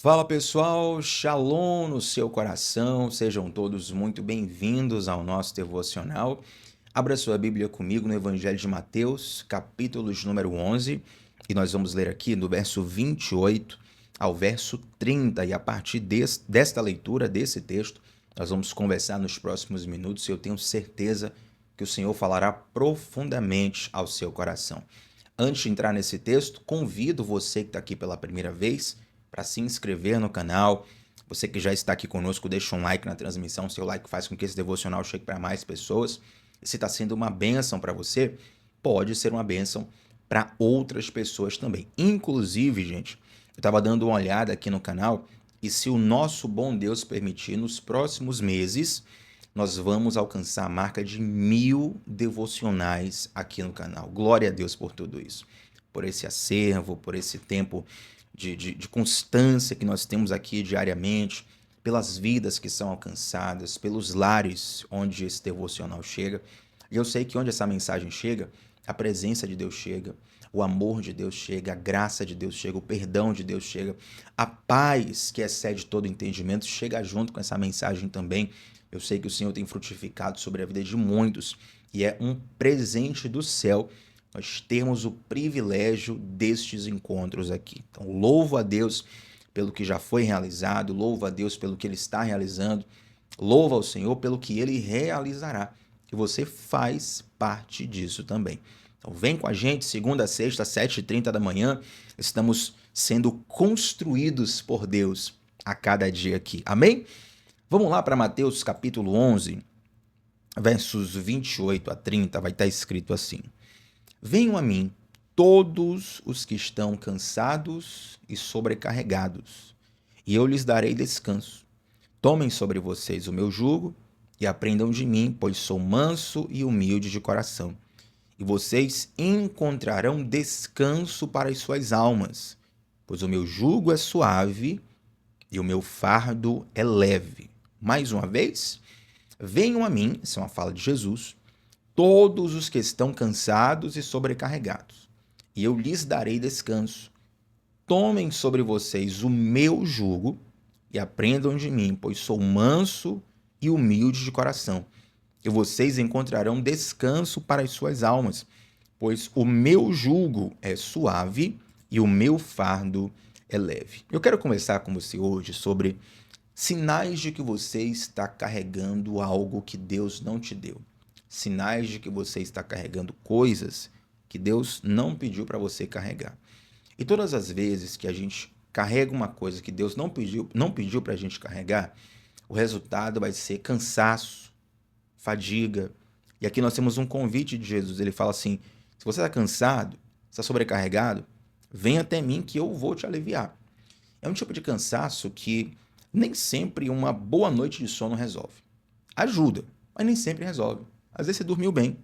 Fala pessoal, Shalom no seu coração, sejam todos muito bem-vindos ao nosso devocional. Abra sua Bíblia comigo no Evangelho de Mateus, capítulos número 11, e nós vamos ler aqui do verso 28 ao verso 30, e a partir desta leitura, desse texto, nós vamos conversar nos próximos minutos e eu tenho certeza que o Senhor falará profundamente ao seu coração. Antes de entrar nesse texto, convido você que está aqui pela primeira vez para se inscrever no canal. Você que já está aqui conosco, deixa um like na transmissão. Seu like faz com que esse devocional chegue para mais pessoas. E se está sendo uma bênção para você, pode ser uma bênção para outras pessoas também. Inclusive, gente, eu estava dando uma olhada aqui no canal e se o nosso bom Deus permitir, nos próximos meses, nós vamos alcançar a marca de 1000 devocionais aqui no canal. Glória a Deus por tudo isso. Por esse acervo, por esse tempo de constância que nós temos aqui diariamente, pelas vidas que são alcançadas, pelos lares onde esse devocional chega. E eu sei que onde essa mensagem chega, a presença de Deus chega, o amor de Deus chega, a graça de Deus chega, o perdão de Deus chega, a paz que excede todo entendimento chega junto com essa mensagem também. Eu sei que o Senhor tem frutificado sobre a vida de muitos e é um presente do céu nós temos o privilégio destes encontros aqui. Então, louvo a Deus pelo que já foi realizado, louvo a Deus pelo que Ele está realizando, louvo ao Senhor pelo que Ele realizará. E você faz parte disso também. Então, vem com a gente, segunda a sexta, 7h30 da manhã. Estamos sendo construídos por Deus a cada dia aqui. Amém? Vamos lá para Mateus capítulo 11, versos 28 a 30, vai estar escrito assim. Venham a mim todos os que estão cansados e sobrecarregados, e eu lhes darei descanso. Tomem sobre vocês o meu jugo e aprendam de mim, pois sou manso e humilde de coração. E vocês encontrarão descanso para as suas almas, pois o meu jugo é suave e o meu fardo é leve. Mais uma vez, venham a mim, essa é uma fala de Jesus, todos os que estão cansados e sobrecarregados, e eu lhes darei descanso. Tomem sobre vocês o meu jugo e aprendam de mim, pois sou manso e humilde de coração, e vocês encontrarão descanso para as suas almas, pois o meu jugo é suave e o meu fardo é leve. Eu quero conversar com você hoje sobre sinais de que você está carregando algo que Deus não te deu. Sinais de que você está carregando coisas que Deus não pediu para você carregar. E todas as vezes que a gente carrega uma coisa que Deus não pediu para a gente carregar, o resultado vai ser cansaço, fadiga. E aqui nós temos um convite de Jesus. Ele fala assim: se você está cansado, está sobrecarregado, vem até mim que eu vou te aliviar. É um tipo de cansaço que nem sempre uma boa noite de sono resolve. Ajuda, mas nem sempre resolve. Às vezes você dormiu bem,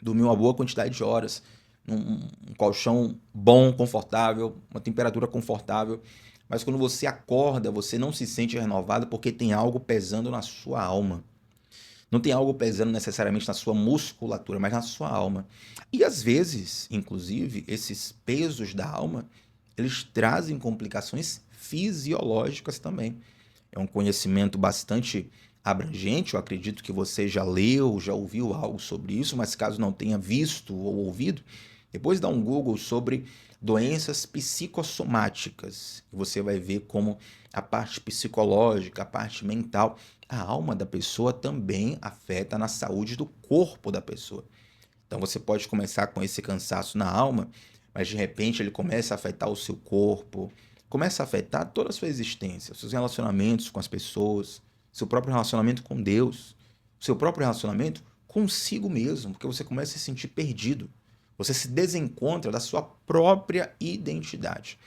dormiu uma boa quantidade de horas, num colchão bom, confortável, uma temperatura confortável, mas quando você acorda, você não se sente renovado porque tem algo pesando na sua alma. Não tem algo pesando necessariamente na sua musculatura, mas na sua alma. E às vezes, inclusive, esses pesos da alma, eles trazem complicações fisiológicas também. É um conhecimento bastante abrangente, eu acredito que você já leu, já ouviu algo sobre isso, mas caso não tenha visto ou ouvido, depois dá um Google sobre doenças psicossomáticas e você vai ver como a parte psicológica, a parte mental, a alma da pessoa também afeta na saúde do corpo da pessoa. Então você pode começar com esse cansaço na alma, mas de repente ele começa a afetar o seu corpo, começa a afetar toda a sua existência, seus relacionamentos com as pessoas, seu próprio relacionamento com Deus, seu próprio relacionamento consigo mesmo, porque você começa a se sentir perdido. Você se desencontra da sua própria identidade.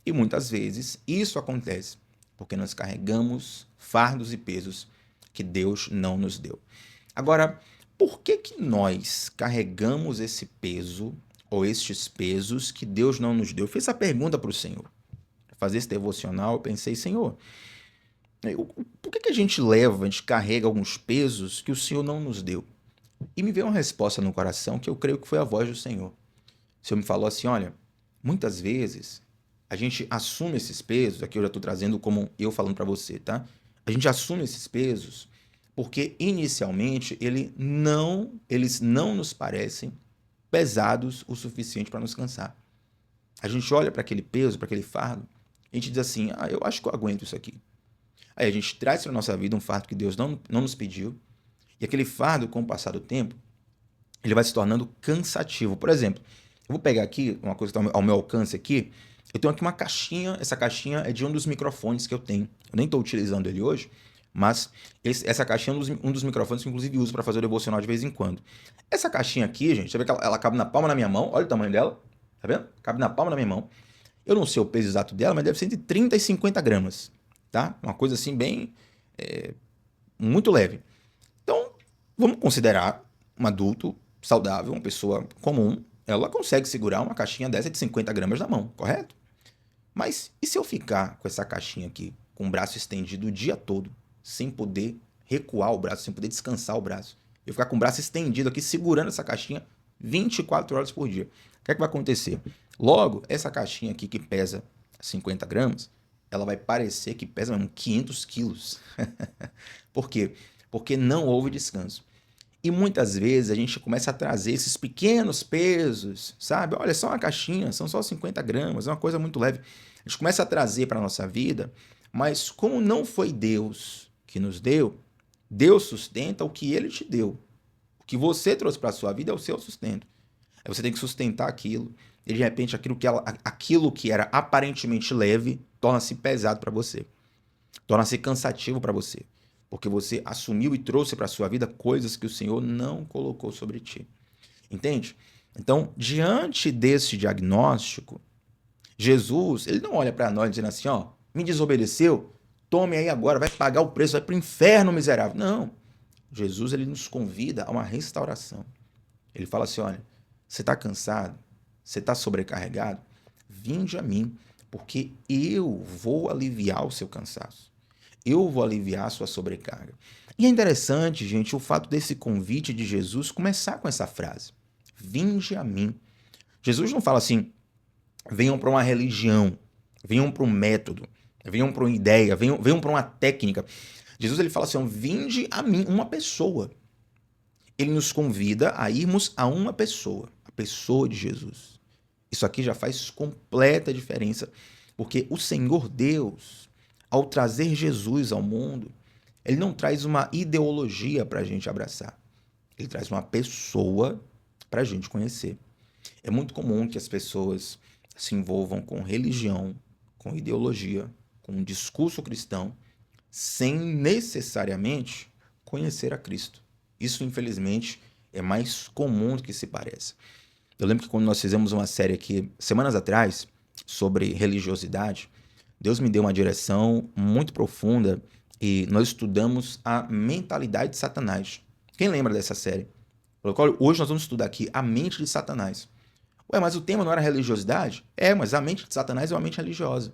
E muitas vezes isso acontece porque nós carregamos fardos e pesos que Deus não nos deu. Agora, por que que nós carregamos esse peso ou estes pesos que Deus não nos deu? Eu fiz essa pergunta para o Senhor. Para fazer esse devocional, eu pensei, Senhor, por que que a gente carrega alguns pesos que o Senhor não nos deu? E me veio uma resposta no coração que eu creio que foi a voz do Senhor. O Senhor me falou assim, olha, muitas vezes a gente assume esses pesos, aqui eu já estou trazendo como eu falando para você, tá? A gente assume esses pesos porque inicialmente eles não nos parecem pesados o suficiente para nos cansar. A gente olha para aquele peso, para aquele fardo, a gente diz assim: ah, eu acho que eu aguento isso aqui. Aí a gente traz para a nossa vida um fardo que Deus não nos pediu, e aquele fardo, com o passar do tempo, ele vai se tornando cansativo. Por exemplo, eu vou pegar aqui uma coisa que está ao meu alcance aqui. Eu tenho aqui uma caixinha, essa caixinha é de um dos microfones que eu tenho. Eu nem estou utilizando ele hoje, mas essa caixinha é um dos microfones que eu inclusive uso para fazer o devocional de vez em quando. Essa caixinha aqui, gente, você vê que ela cabe na palma da minha mão, olha o tamanho dela, tá vendo? Cabe na palma da minha mão. Eu não sei o peso exato dela, mas deve ser entre 30 e 50 gramas, tá? Uma coisa assim bem, muito leve. Então, vamos considerar um adulto saudável, uma pessoa comum, ela consegue segurar uma caixinha dessa de 50 gramas na mão, correto? Mas e se eu ficar com essa caixinha aqui, com o braço estendido o dia todo, sem poder recuar o braço, sem poder descansar o braço? Eu ficar com o braço estendido aqui, segurando essa caixinha 24 horas por dia. O que é que vai acontecer? Logo, essa caixinha aqui que pesa 50 gramas, ela vai parecer que pesa mesmo 500 quilos. Por quê? Porque não houve descanso. E muitas vezes a gente começa a trazer esses pequenos pesos, sabe? Olha, só uma caixinha, são só 50 gramas, é uma coisa muito leve. A gente começa a trazer para a nossa vida, mas como não foi Deus que nos deu, Deus sustenta o que Ele te deu. O que você trouxe para a sua vida é o seu sustento. Aí você tem que sustentar aquilo, e de repente aquilo que era aparentemente leve torna-se pesado para você, torna-se cansativo para você, porque você assumiu e trouxe para a sua vida coisas que o Senhor não colocou sobre ti. Entende? Então, diante desse diagnóstico, Jesus, ele não olha para nós dizendo assim, ó, me desobedeceu, tome aí agora, vai pagar o preço, vai para o inferno miserável. Não. Jesus, ele nos convida a uma restauração. Ele fala assim, olha, você está cansado? Você está sobrecarregado? Vinde a mim, porque eu vou aliviar o seu cansaço. Eu vou aliviar a sua sobrecarga. E é interessante, gente, o fato desse convite de Jesus começar com essa frase. Vinde a mim. Jesus não fala assim, venham para uma religião, venham para um método, venham para uma ideia, venham para uma técnica. Jesus ele fala assim, vinde a mim, uma pessoa. Ele nos convida a irmos a uma pessoa, a pessoa de Jesus. Isso aqui já faz completa diferença, porque o Senhor Deus, ao trazer Jesus ao mundo, ele não traz uma ideologia para a gente abraçar. Ele traz uma pessoa para a gente conhecer. É muito comum que as pessoas se envolvam com religião, com ideologia, com um discurso cristão, sem necessariamente conhecer a Cristo. Isso, infelizmente, é mais comum do que se parece. Eu lembro que quando nós fizemos uma série aqui, semanas atrás, sobre religiosidade, Deus me deu uma direção muito profunda e nós estudamos a mentalidade de Satanás. Quem lembra dessa série? Hoje nós vamos estudar aqui a mente de Satanás. Ué, mas o tema não era religiosidade? É, mas a mente de Satanás é uma mente religiosa.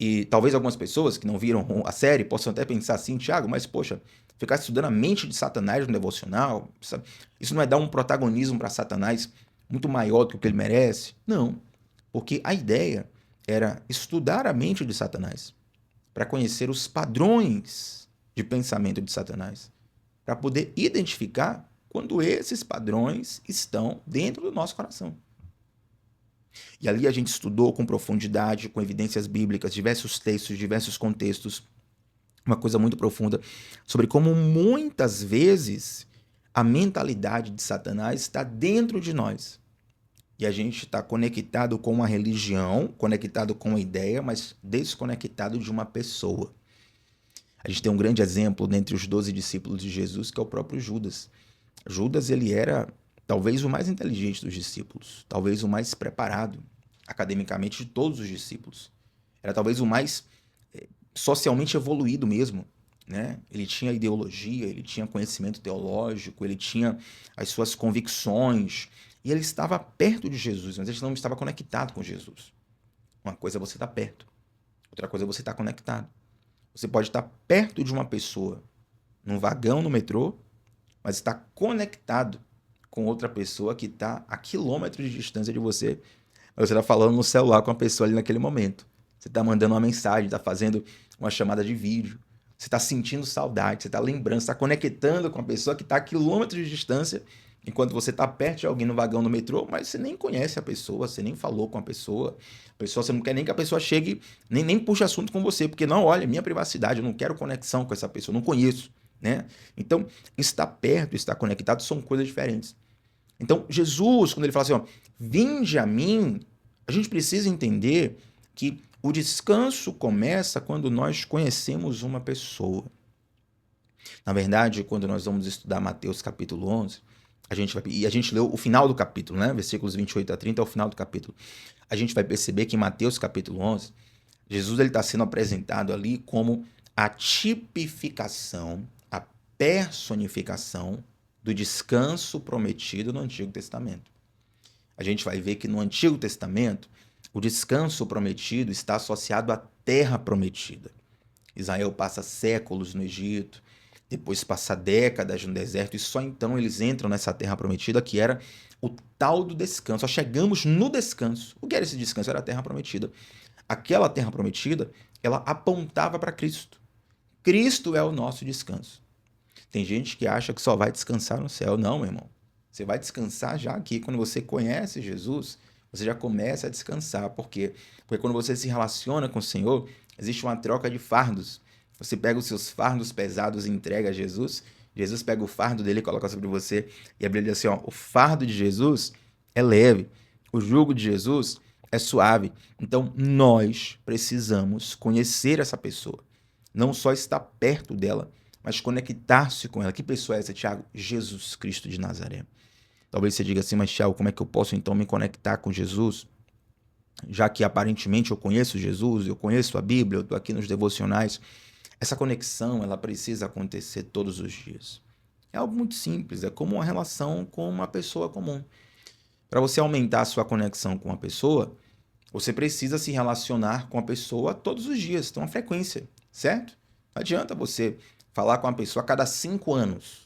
E talvez algumas pessoas que não viram a série possam até pensar assim, Thiago, mas poxa, ficar estudando a mente de Satanás no devocional, sabe? Isso não é dar um protagonismo para Satanás muito maior do que ele merece? Não, porque a ideia era estudar a mente de Satanás, para conhecer os padrões de pensamento de Satanás, para poder identificar quando esses padrões estão dentro do nosso coração. E ali a gente estudou com profundidade, com evidências bíblicas, diversos textos, diversos contextos, uma coisa muito profunda sobre como muitas vezes a mentalidade de Satanás está dentro de nós. E a gente está conectado com uma religião, conectado com uma ideia, mas desconectado de uma pessoa. A gente tem um grande exemplo dentre os 12 discípulos de Jesus, que é o próprio Judas. Judas, ele era talvez o mais inteligente dos discípulos, talvez o mais preparado academicamente de todos os discípulos. Era talvez o mais socialmente evoluído mesmo, né? Ele tinha ideologia, ele tinha conhecimento teológico, ele tinha as suas convicções, e ele estava perto de Jesus, mas ele não estava conectado com Jesus. Uma coisa é você estar perto, outra coisa é você estar conectado. Você pode estar perto de uma pessoa num vagão no metrô, mas está conectado com outra pessoa que está a quilômetros de distância de você, Você está falando no celular com a pessoa ali naquele momento. Você está mandando uma mensagem, está fazendo uma chamada de vídeo. Você está sentindo saudade, você está lembrando, você está conectando com a pessoa que está a quilômetros de distância, enquanto você está perto de alguém no vagão do metrô, mas você nem conhece a pessoa, você nem falou com a pessoa, você não quer nem que a pessoa chegue, nem puxe assunto com você, porque não, olha, minha privacidade, eu não quero conexão com essa pessoa, eu não conheço, né? Então, estar perto, estar conectado são coisas diferentes. Então, Jesus, quando ele fala assim, ó, vinde a mim, a gente precisa entender que o descanso começa quando nós conhecemos uma pessoa. Na verdade, quando nós vamos estudar Mateus capítulo 11, a gente leu o final do capítulo, né? Versículos 28 a 30 é o final do capítulo. A gente vai perceber que em Mateus capítulo 11, Jesus está sendo apresentado ali como a tipificação, a personificação do descanso prometido no Antigo Testamento. A gente vai ver que no Antigo Testamento, o descanso prometido está associado à terra prometida. Israel passa séculos no Egito, depois passa décadas no deserto, e só então eles entram nessa terra prometida, que era o tal do descanso. Nós chegamos no descanso. O que era esse descanso? Era a terra prometida. Aquela terra prometida, ela apontava para Cristo. Cristo é o nosso descanso. Tem gente que acha que só vai descansar no céu. Não, meu irmão. Você vai descansar já aqui. Quando você conhece Jesus, você já começa a descansar. Por quê? Porque quando você se relaciona com o Senhor, existe uma troca de fardos. Você pega os seus fardos pesados e entrega a Jesus. Jesus pega o fardo dele e coloca sobre você. E a Bíblia diz assim, ó, o fardo de Jesus é leve. O jugo de Jesus é suave. Então, nós precisamos conhecer essa pessoa. Não só estar perto dela, mas conectar-se com ela. Que pessoa é essa, Tiago? Jesus Cristo de Nazaré. Talvez você diga assim, mas Tiago, como é que eu posso então me conectar com Jesus? Já que aparentemente eu conheço Jesus, eu conheço a Bíblia, eu estou aqui nos devocionais. Essa conexão, ela precisa acontecer todos os dias. É algo muito simples, é como uma relação com uma pessoa comum. Para você aumentar a sua conexão com uma pessoa, você precisa se relacionar com a pessoa todos os dias, tem uma frequência, certo? Não adianta você falar com uma pessoa a cada 5 anos.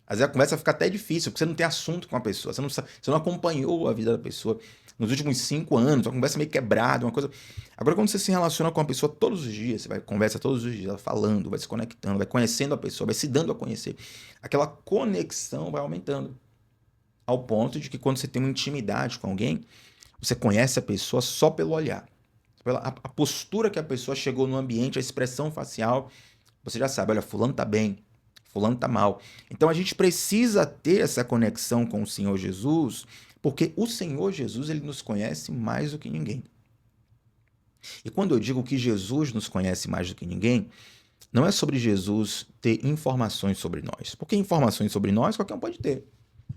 Às vezes a conversa fica até difícil, porque você não tem assunto com a pessoa, você não acompanhou a vida da pessoa nos últimos 5 anos, a conversa meio quebrada, uma coisa. Agora, quando você se relaciona com a pessoa todos os dias, você vai conversa todos os dias, falando, vai se conectando, vai conhecendo a pessoa, vai se dando a conhecer, aquela conexão vai aumentando. Ao ponto de que quando você tem uma intimidade com alguém, você conhece a pessoa só pelo olhar. Pela a postura que a pessoa chegou no ambiente, a expressão facial, você já sabe, olha, fulano tá bem, fulano tá mal. Então a gente precisa ter essa conexão com o Senhor Jesus, porque o Senhor Jesus, ele nos conhece mais do que ninguém. E quando eu digo que Jesus nos conhece mais do que ninguém, não é sobre Jesus ter informações sobre nós, porque informações sobre nós qualquer um pode ter.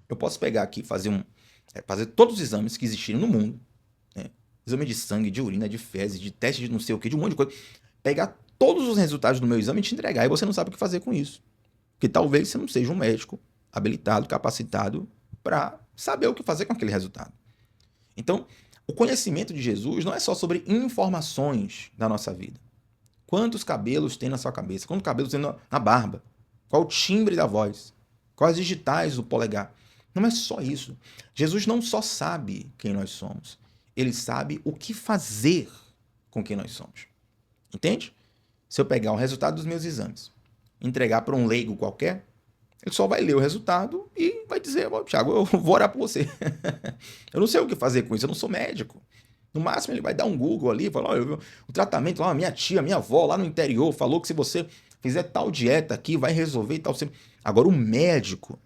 Eu posso pegar aqui e fazer todos os exames que existirem no mundo, né? Exame de sangue, de urina, de fezes, de teste de não sei o que, de um monte de coisa, pegar todos os resultados do meu exame e te entregar, e você não sabe o que fazer com isso. Porque talvez você não seja um médico habilitado, capacitado para saber o que fazer com aquele resultado. Então, o conhecimento de Jesus não é só sobre informações da nossa vida. Quantos cabelos tem na sua cabeça? Quantos cabelos tem na barba? Qual o timbre da voz? Quais as digitais do polegar? Não é só isso. Jesus não só sabe quem nós somos, ele sabe o que fazer com quem nós somos. Entende? Se eu pegar o resultado dos meus exames, entregar para um leigo qualquer, ele só vai ler o resultado e vai dizer, Thiago, eu vou orar por você. Eu não sei o que fazer com isso, eu não sou médico. No máximo ele vai dar um Google ali, falar, olha, o tratamento lá, minha tia, minha avó lá no interior falou que se você fizer tal dieta aqui, vai resolver e tal. Agora o médico,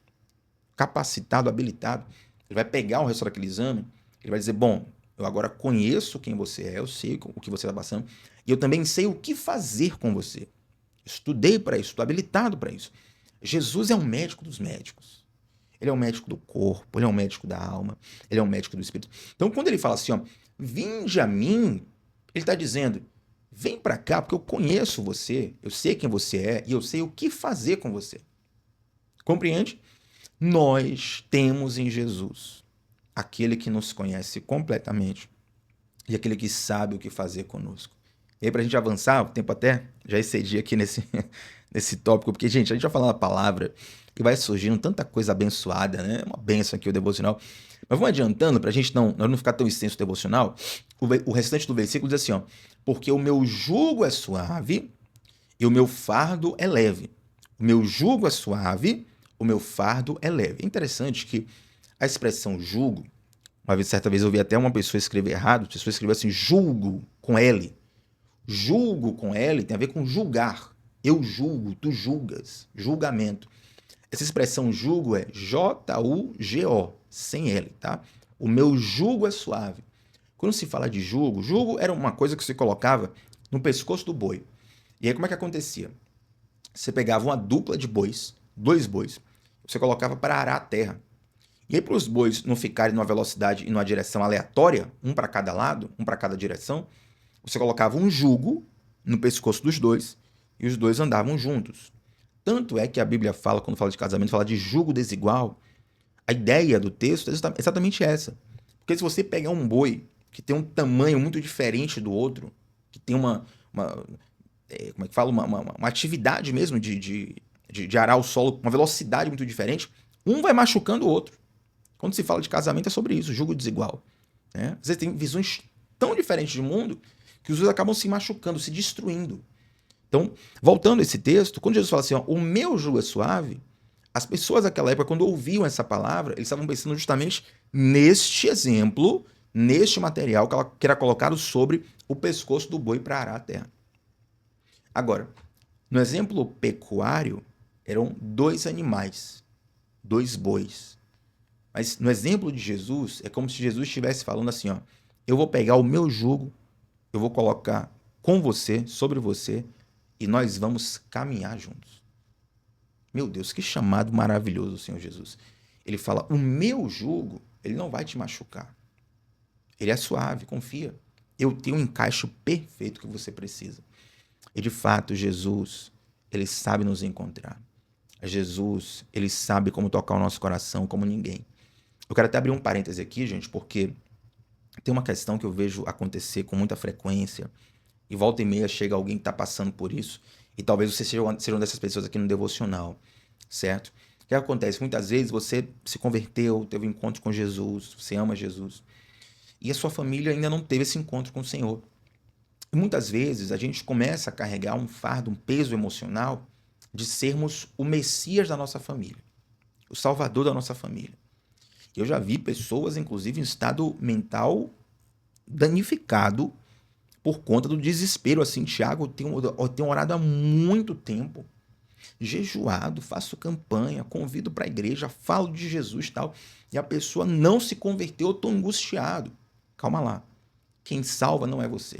capacitado, habilitado, ele vai pegar o resultado daquele exame, ele vai dizer, bom, eu agora conheço quem você é, eu sei o que você está passando, e eu também sei o que fazer com você. Estudei para isso, estou habilitado para isso. Jesus é um médico dos médicos. Ele é um médico do corpo, ele é um médico da alma, ele é um médico do espírito. Então, quando ele fala assim, ó, vinde a mim, ele está dizendo, vem para cá, porque eu conheço você, eu sei quem você é e eu sei o que fazer com você. Compreende? Nós temos em Jesus aquele que nos conhece completamente e aquele que sabe o que fazer conosco. E aí, para a gente avançar, o tempo até já excedi aqui nesse tópico, porque, gente, a gente vai falar uma palavra e vai surgindo tanta coisa abençoada, né? Uma bênção aqui, o devocional. Mas vamos adiantando para a gente não ficar tão extenso o devocional. O restante do versículo diz assim, ó, porque o meu jugo é suave e o meu fardo é leve. O meu jugo é suave, o meu fardo é leve. É interessante que a expressão jugo, certa vez eu vi até uma pessoa escrever errado, a pessoa escreveu assim, julgo com L. Julgo com L tem a ver com julgar. Eu julgo, tu julgas, julgamento. Essa expressão jugo é J-U-G-O, sem L, tá? O meu jugo é suave. Quando se fala de jugo, jugo era uma coisa que se colocava no pescoço do boi. E aí como é que acontecia? Você pegava uma dupla de bois, dois bois, você colocava para arar a terra. E aí para os bois não ficarem numa velocidade e numa direção aleatória, um para cada lado, um para cada direção, você colocava um jugo no pescoço dos dois e os dois andavam juntos. Tanto é que a Bíblia fala, quando fala de casamento, fala de jugo desigual. A ideia do texto é exatamente essa. Porque se você pegar um boi que tem um tamanho muito diferente do outro, que tem como é que fala? Uma atividade mesmo de arar o solo com uma velocidade muito diferente, um vai machucando o outro. Quando se fala de casamento é sobre isso, jugo desigual. Né? Às vezes tem visões tão diferentes do mundo que os dois acabam se machucando, se destruindo. Então, voltando a esse texto, quando Jesus fala assim, ó, o meu jugo é suave, as pessoas daquela época, quando ouviam essa palavra, eles estavam pensando justamente neste exemplo, neste material que era colocado sobre o pescoço do boi para arar a terra. Agora, no exemplo pecuário, eram dois animais, dois bois. Mas no exemplo de Jesus, é como se Jesus estivesse falando assim, ó, eu vou pegar o meu jugo, eu vou colocar com você, sobre você, e nós vamos caminhar juntos. Meu Deus, que chamado maravilhoso o Senhor Jesus. Ele fala, o meu jugo, ele não vai te machucar. Ele é suave, confia. Eu tenho um encaixe perfeito que você precisa. E de fato, Jesus, ele sabe nos encontrar. Jesus, ele sabe como tocar o nosso coração como ninguém. Eu quero até abrir um parêntese aqui, gente, porque tem uma questão que eu vejo acontecer com muita frequência, e volta e meia chega alguém que está passando por isso, e talvez você seja uma dessas pessoas aqui no devocional, certo? O que acontece? Muitas vezes você se converteu, teve um encontro com Jesus, você ama Jesus, e a sua família ainda não teve esse encontro com o Senhor. E muitas vezes a gente começa a carregar um fardo, um peso emocional de sermos o Messias da nossa família, o Salvador da nossa família. Eu já vi pessoas, inclusive, em estado mental danificado por conta do desespero. Assim, Tiago, eu tenho orado há muito tempo, jejuado, faço campanha, convido para a igreja, falo de Jesus e tal, e a pessoa não se converteu, eu estou angustiado. Calma lá. Quem salva não é você.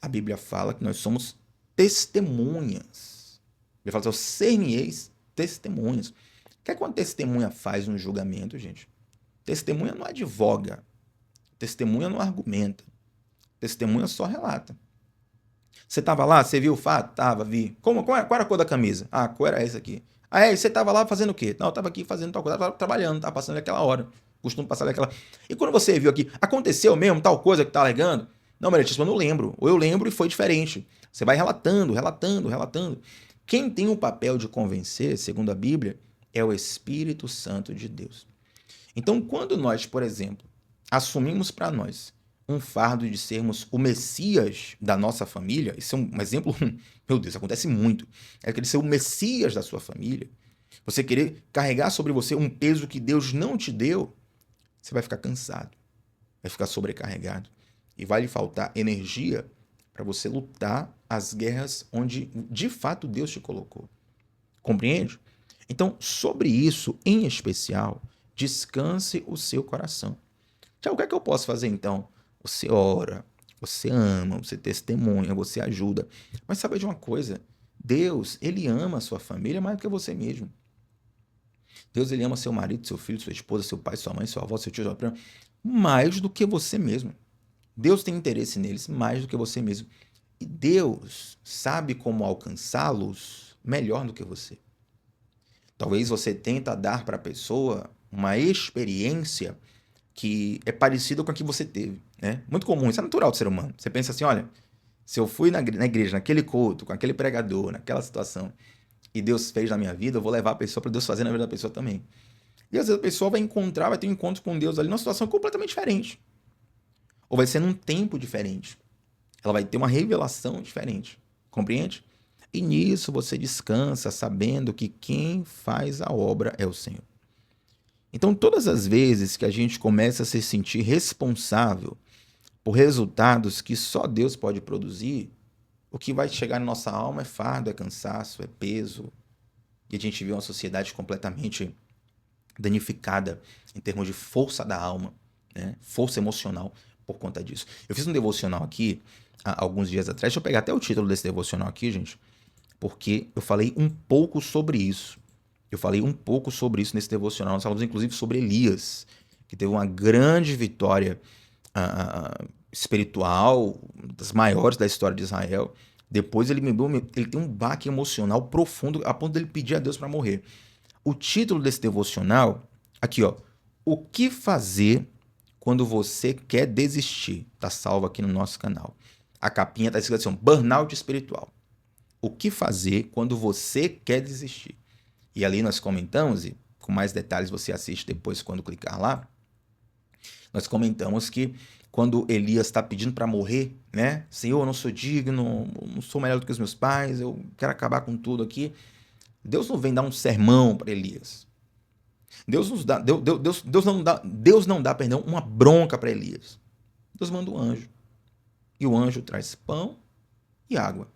A Bíblia fala que nós somos testemunhas. Ele fala assim, ser-me-eis testemunhas. O que é que uma testemunha faz no julgamento, gente? Testemunha não advoga. Testemunha não argumenta. Testemunha só relata. Você estava lá? Você viu o fato? Tava, vi. Qual era a cor da camisa? Ah, a cor era essa aqui. Ah, você estava lá fazendo o quê? Não, eu estava aqui fazendo tal coisa. Estava trabalhando, estava passando aquela hora. Costumo passar aquela. E quando você viu aqui, aconteceu mesmo tal coisa que está alegando? Não, Maria, eu não lembro. Ou eu lembro e foi diferente. Você vai relatando, relatando, relatando. Quem tem o papel de convencer, segundo a Bíblia, é o Espírito Santo de Deus. Então, quando nós, por exemplo, assumimos para nós um fardo de sermos o Messias da nossa família, isso é um exemplo, meu Deus, acontece muito, é querer ser o Messias da sua família, você querer carregar sobre você um peso que Deus não te deu, você vai ficar cansado, vai ficar sobrecarregado e vai lhe faltar energia para você lutar as guerras onde de fato Deus te colocou. Compreende? Então, sobre isso em especial, descanse o seu coração. Tiago, o que é que eu posso fazer então? Você ora, você ama, você testemunha, você ajuda. Mas sabe de uma coisa? Deus, ele ama a sua família mais do que você mesmo. Deus, ele ama seu marido, seu filho, sua esposa, seu pai, sua mãe, sua avó, seu tio, sua prima, mais do que você mesmo. Deus tem interesse neles mais do que você mesmo. E Deus sabe como alcançá-los melhor do que você. Talvez você tenta dar para a pessoa uma experiência que é parecida com a que você teve, né? Muito comum, isso é natural do ser humano. Você pensa assim, olha, se eu fui na igreja, naquele culto, com aquele pregador, naquela situação, e Deus fez na minha vida, eu vou levar a pessoa para Deus fazer na vida da pessoa também. E às vezes a pessoa vai ter um encontro com Deus ali numa situação completamente diferente. Ou vai ser num tempo diferente. Ela vai ter uma revelação diferente. Compreende? E nisso você descansa sabendo que quem faz a obra é o Senhor. Então, todas as vezes que a gente começa a se sentir responsável por resultados que só Deus pode produzir, o que vai chegar na nossa alma é fardo, é cansaço, é peso. E a gente vê uma sociedade completamente danificada em termos de força da alma, né? Força emocional por conta disso. Eu fiz um devocional aqui há alguns dias atrás. Deixa eu pegar até o título desse devocional aqui, gente, porque eu falei um pouco sobre isso. Eu falei um pouco sobre isso nesse devocional. Nós falamos inclusive sobre Elias, que teve uma grande vitória espiritual, das maiores da história de Israel. Depois ele tem um baque emocional profundo a ponto dele pedir a Deus para morrer. O título desse devocional, aqui ó, o que fazer quando você quer desistir? Tá salvo aqui no nosso canal. A capinha tá escrito assim, burnout espiritual. O que fazer quando você quer desistir? E ali nós comentamos, e com mais detalhes você assiste depois quando clicar lá, nós comentamos que quando Elias está pedindo para morrer, né? Senhor, eu não sou digno, não sou melhor do que os meus pais, eu quero acabar com tudo aqui. Deus não vem dar um sermão para Elias. Deus não dá, perdão, uma bronca para Elias. Deus manda um anjo. E o anjo traz pão e água.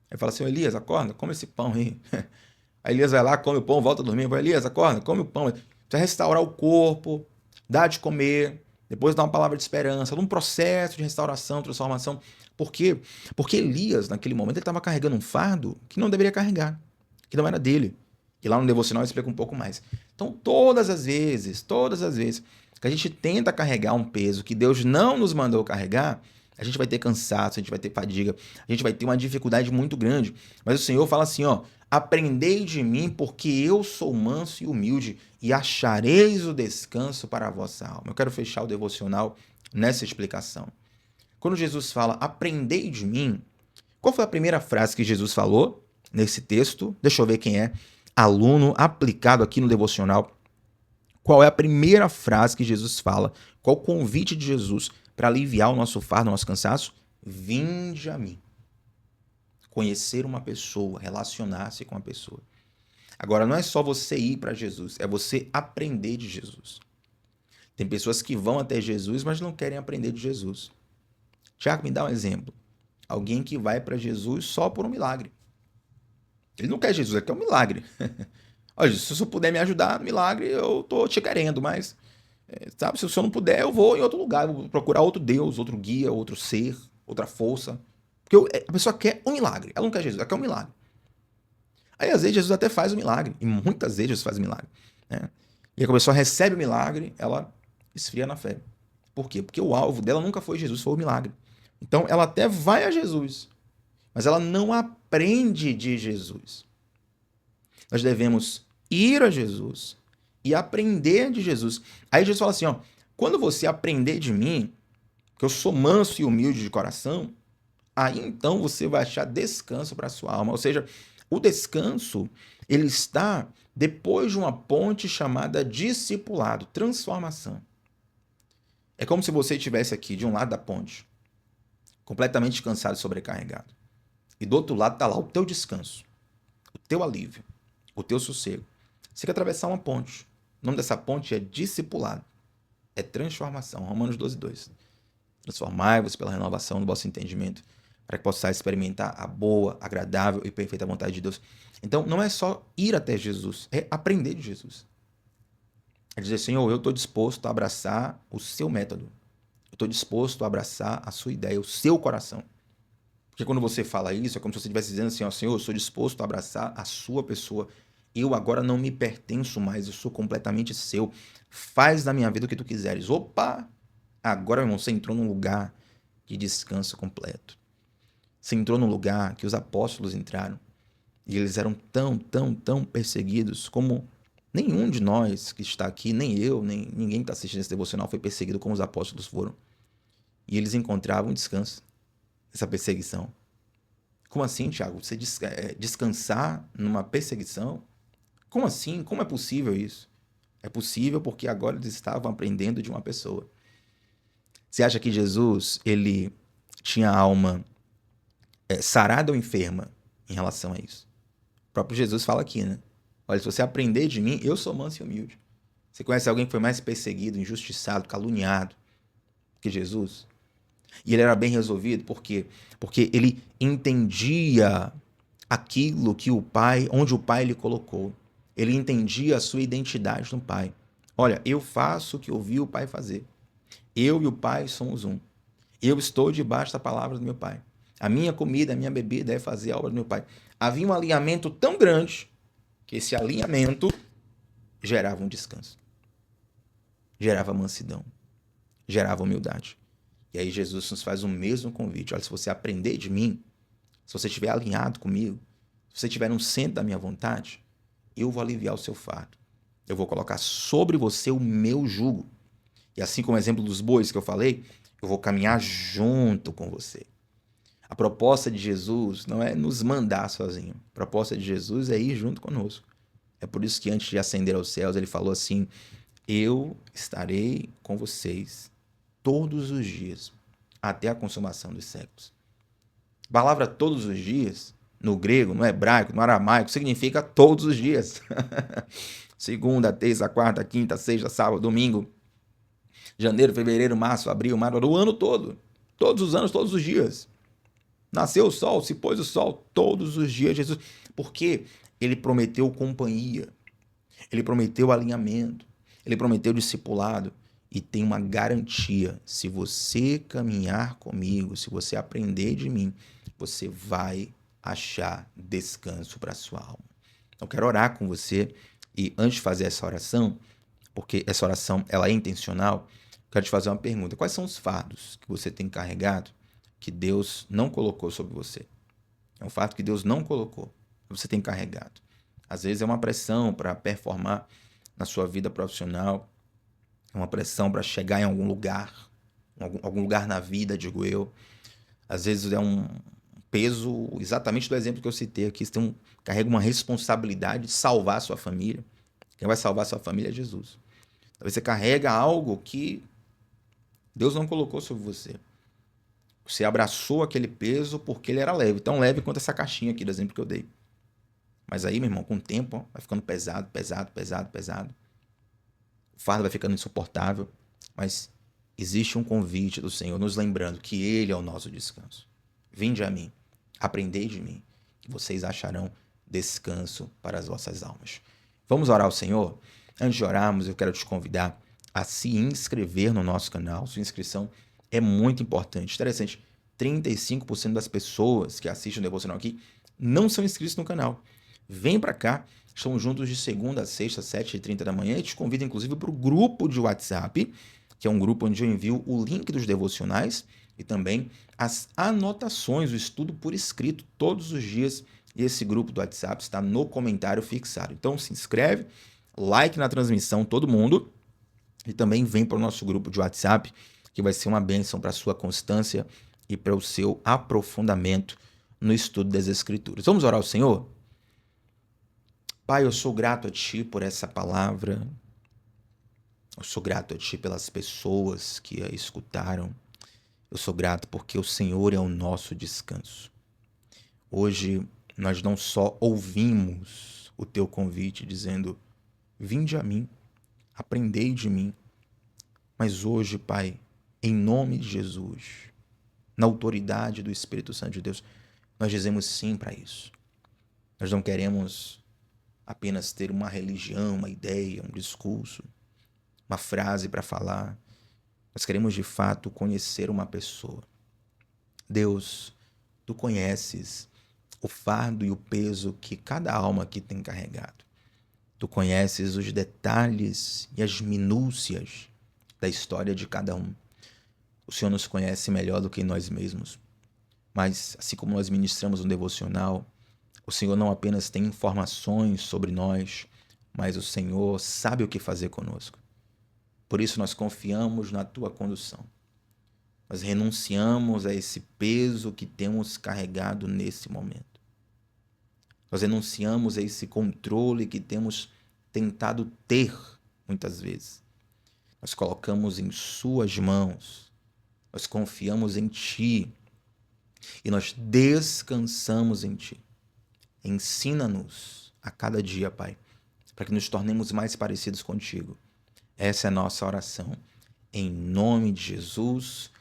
Aí fala assim, Elias, acorda, come esse pão aí. Aí Elias vai lá, come o pão, volta a dormir. Vai, Elias, acorda, come o pão. Precisa restaurar o corpo, dá de comer, depois dá uma palavra de esperança, num processo de restauração, transformação. Por quê? Porque Elias, naquele momento, ele estava carregando um fardo que não deveria carregar, que não era dele. E lá no devocional eu explico um pouco mais. Então, todas as vezes que a gente tenta carregar um peso que Deus não nos mandou carregar, a gente vai ter cansaço, a gente vai ter fadiga, a gente vai ter uma dificuldade muito grande. Mas o Senhor fala assim, ó, aprendei de mim, porque eu sou manso e humilde, e achareis o descanso para a vossa alma. Eu quero fechar o devocional nessa explicação. Quando Jesus fala, aprendei de mim, qual foi a primeira frase que Jesus falou nesse texto? Deixa eu ver quem é aluno aplicado aqui no devocional. Qual é a primeira frase que Jesus fala? Qual o convite de Jesus para aliviar o nosso fardo, o nosso cansaço? Vinde a mim. Conhecer uma pessoa, relacionar-se com uma pessoa. Agora, não é só você ir para Jesus, é você aprender de Jesus. Tem pessoas que vão até Jesus, mas não querem aprender de Jesus. Tiago, me dá um exemplo. Alguém que vai para Jesus só por um milagre. Ele não quer Jesus, ele quer um milagre. Olha, se o senhor puder me ajudar no milagre, eu tô te querendo, mas, sabe, se o senhor não puder, eu vou em outro lugar, eu vou procurar outro Deus, outro guia, outro ser, outra força. Porque a pessoa quer um milagre, ela não quer Jesus, ela quer um milagre. Aí, às vezes, Jesus até faz o milagre, e muitas vezes Jesus faz o milagre, né? E aí, quando a pessoa recebe o milagre, ela esfria na fé. Por quê? Porque o alvo dela nunca foi Jesus, foi o milagre. Então, ela até vai a Jesus, mas ela não aprende de Jesus. Nós devemos ir a Jesus e aprender de Jesus. Aí Jesus fala assim, ó, quando você aprender de mim, que eu sou manso e humilde de coração, aí então você vai achar descanso para a sua alma. Ou seja, o descanso, ele está depois de uma ponte chamada discipulado, transformação. É como se você estivesse aqui de um lado da ponte, completamente cansado e sobrecarregado. E do outro lado está lá o teu descanso, o teu alívio, o teu sossego. Você quer atravessar uma ponte. O nome dessa ponte é discipulado. É transformação. Romanos 12, 2. Transformai-vos pela renovação do vosso entendimento, para que possais experimentar a boa, agradável e perfeita vontade de Deus. Então, não é só ir até Jesus, é aprender de Jesus. É dizer, Senhor, eu estou disposto a abraçar o seu método. Eu estou disposto a abraçar a sua ideia, o seu coração. Porque quando você fala isso, é como se você estivesse dizendo assim, ó, Senhor, eu sou disposto a abraçar a sua pessoa. Eu agora não me pertenço mais, eu sou completamente seu. Faz da minha vida o que tu quiseres. Opa! Agora, meu irmão, você entrou num lugar de descanso completo. Você entrou num lugar que os apóstolos entraram. E eles eram tão perseguidos como nenhum de nós que está aqui, nem eu, nem ninguém que está assistindo esse devocional foi perseguido como os apóstolos foram. E eles encontravam descanso nessa perseguição. Como assim, Tiago? Você descansar numa perseguição? Como assim? Como é possível isso? É possível porque agora eles estavam aprendendo de uma pessoa. Você acha que Jesus, ele tinha a alma sarada ou enferma em relação a isso? O próprio Jesus fala aqui, né? Olha, se você aprender de mim, eu sou manso e humilde. Você conhece alguém que foi mais perseguido, injustiçado, caluniado que Jesus? E ele era bem resolvido, por quê? Porque ele entendia aquilo que o Pai, onde o Pai lhe colocou. Ele entendia a sua identidade no Pai. Olha, eu faço o que eu vi o Pai fazer. Eu e o Pai somos um. Eu estou debaixo da palavra do meu Pai. A minha comida, a minha bebida é fazer a obra do meu Pai. Havia um alinhamento tão grande que esse alinhamento gerava um descanso, gerava mansidão, gerava humildade. E aí Jesus nos faz o mesmo convite. Olha, se você aprender de mim, se você estiver alinhado comigo, se você estiver no centro da minha vontade, eu vou aliviar o seu fardo. Eu vou colocar sobre você o meu jugo. E assim como o exemplo dos bois que eu falei, eu vou caminhar junto com você. A proposta de Jesus não é nos mandar sozinho. A proposta de Jesus é ir junto conosco. É por isso que antes de ascender aos céus, ele falou assim: eu estarei com vocês todos os dias, até a consumação dos séculos. A palavra todos os dias, no grego, no hebraico, no aramaico, significa todos os dias. Segunda, terça, quarta, quinta, sexta, sábado, domingo, janeiro, fevereiro, março, abril, maio, o ano todo. Todos os anos, todos os dias. Nasceu o sol, se pôs o sol, todos os dias, Jesus. Porque ele prometeu companhia, ele prometeu alinhamento, ele prometeu discipulado. E tem uma garantia: se você caminhar comigo, se você aprender de mim, você vai achar descanso para a sua alma. Então, quero orar com você. E antes de fazer essa oração, porque essa oração ela é intencional, quero te fazer uma pergunta. Quais são os fardos que você tem carregado que Deus não colocou sobre você? É um fardo que Deus não colocou, que você tem carregado. Às vezes é uma pressão para performar na sua vida profissional, é uma pressão para chegar em algum lugar na vida, digo eu. Às vezes é um peso, exatamente do exemplo que eu citei aqui, você carrega uma responsabilidade de salvar a sua família. Quem vai salvar a sua família é Jesus. Talvez você carrega algo que Deus não colocou sobre você. Você abraçou aquele peso porque ele era leve, tão leve quanto essa caixinha aqui do exemplo que eu dei. Mas aí, meu irmão, com o tempo, ó, vai ficando pesado, pesado, pesado, pesado. O fardo vai ficando insuportável. Mas existe um convite do Senhor nos lembrando que Ele é o nosso descanso. Vinde a mim, aprendei de mim, que vocês acharão descanso para as vossas almas. Vamos orar ao Senhor? Antes de orarmos, eu quero te convidar a se inscrever no nosso canal. Sua inscrição é muito importante. Interessante, 35% das pessoas que assistem o Devocional aqui não são inscritos no canal. Vem para cá, estamos juntos de segunda a sexta, 7h30 da manhã, e te convido inclusive para o grupo de WhatsApp, que é um grupo onde eu envio o link dos devocionais e também as anotações, o estudo por escrito todos os dias. E esse grupo do WhatsApp está no comentário fixado. Então se inscreve, like na transmissão, todo mundo, e também vem para o nosso grupo de WhatsApp, que vai ser uma bênção para a sua constância e para o seu aprofundamento no estudo das Escrituras. Vamos orar ao Senhor? Pai, eu sou grato a Ti por essa palavra. Eu sou grato a Ti pelas pessoas que a escutaram. Eu sou grato porque o Senhor é o nosso descanso. Hoje nós não só ouvimos o Teu convite dizendo: vinde a mim, aprendei de mim. Mas hoje, Pai, em nome de Jesus, na autoridade do Espírito Santo de Deus, nós dizemos sim para isso. Nós não queremos apenas ter uma religião, uma ideia, um discurso, uma frase para falar. Nós queremos de fato conhecer uma pessoa. Deus, Tu conheces o fardo e o peso que cada alma aqui tem carregado. Tu conheces os detalhes e as minúcias da história de cada um. O Senhor nos conhece melhor do que nós mesmos. Mas, assim como nós ministramos um devocional, o Senhor não apenas tem informações sobre nós, mas o Senhor sabe o que fazer conosco. Por isso nós confiamos na Tua condução. Nós renunciamos a esse peso que temos carregado nesse momento. Nós renunciamos a esse controle que temos tentado ter muitas vezes. Nós colocamos em suas mãos, nós confiamos em Ti e nós descansamos em Ti. Ensina-nos a cada dia, Pai, para que nos tornemos mais parecidos contigo. Essa é a nossa oração. Em nome de Jesus.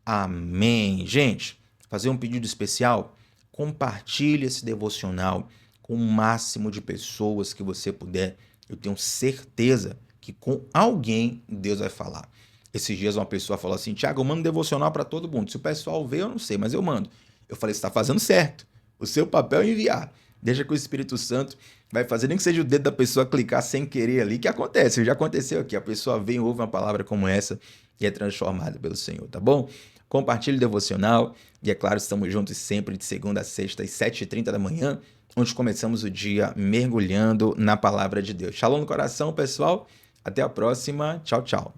Amém. Gente, fazer um pedido especial. Compartilhe esse devocional com o máximo de pessoas que você puder. Eu tenho certeza que com alguém Deus vai falar. Esses dias uma pessoa falou assim: Tiago, eu mando devocional para todo mundo. Se o pessoal vê, eu não sei, mas eu mando. Eu falei: você está fazendo certo. O seu papel é enviar. Deixa que o Espírito Santo vai fazer, nem que seja o dedo da pessoa clicar sem querer ali, que acontece, já aconteceu aqui. A pessoa vem, ouve uma palavra como essa e é transformada pelo Senhor, tá bom? Compartilhe o devocional e, é claro, estamos juntos sempre de segunda a sexta às 7h30 da manhã, onde começamos o dia mergulhando na palavra de Deus. Shalom no coração, pessoal. Até a próxima. Tchau, tchau.